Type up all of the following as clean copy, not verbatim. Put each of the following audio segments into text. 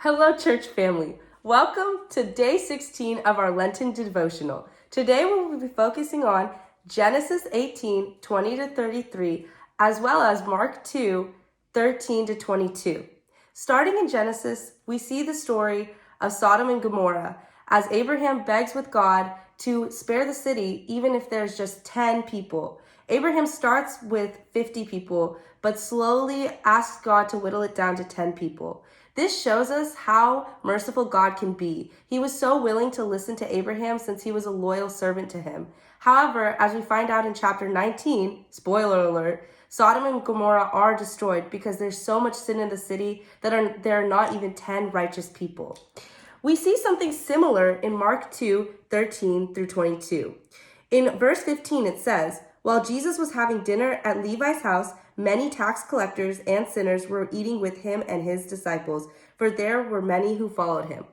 Hello, church family. Welcome to day 16 of our Lenten devotional. Today we will be focusing on Genesis 18, 20 to 33, as well as Mark 2, 13 to 22. Starting in Genesis, we see the story of Sodom and Gomorrah as Abraham begs with God to spare the city even if there's just 10 people. Abraham starts with 50 people, but slowly asks God to whittle it down to 10 people. This shows us how merciful God can be. He was so willing to listen to Abraham since he was a loyal servant to him. However, as we find out in chapter 19, spoiler alert, Sodom and Gomorrah are destroyed because there's so much sin in the city that there are not even 10 righteous people. We see something similar in Mark 2, 13 through 22. In verse 15, it says, "While Jesus was having dinner at Levi's house, many tax collectors and sinners were eating with him and his disciples, for there were many who followed him."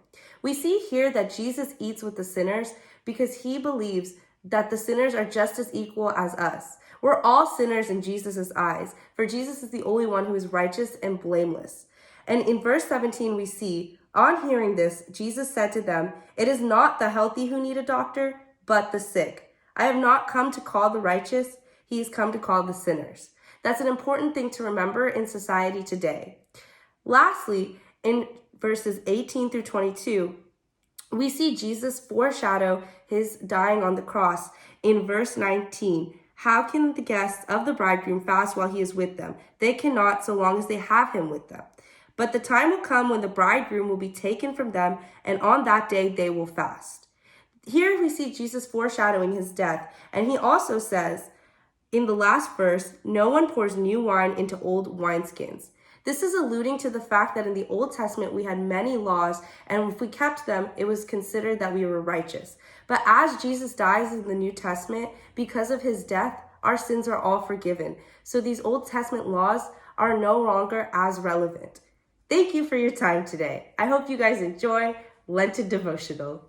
We see here that Jesus eats with the sinners because he believes that the sinners are just as equal as us. We're all sinners in Jesus' eyes, for Jesus is the only one who is righteous and blameless. And in verse 17, we see, "On hearing this, Jesus said to them, 'It is not the healthy who need a doctor, but the sick. I have not come to call the righteous, he has come to call the sinners.'" That's an important thing to remember in society today. Lastly, in verses 18 through 22, we see Jesus foreshadow his dying on the cross in verse 19. "How can the guests of the bridegroom fast while he is with them? They cannot so long as they have him with them. But the time will come when the bridegroom will be taken from them, and on that day they will fast." Here we see Jesus foreshadowing his death, and he also says in the last verse, "No one pours new wine into old wineskins." This is alluding to the fact that in the Old Testament we had many laws, and if we kept them, it was considered that we were righteous. But as Jesus dies in the New Testament, because of his death, our sins are all forgiven. So these Old Testament laws are no longer as relevant. Thank you for your time today. I hope you guys enjoy Lenten Devotional.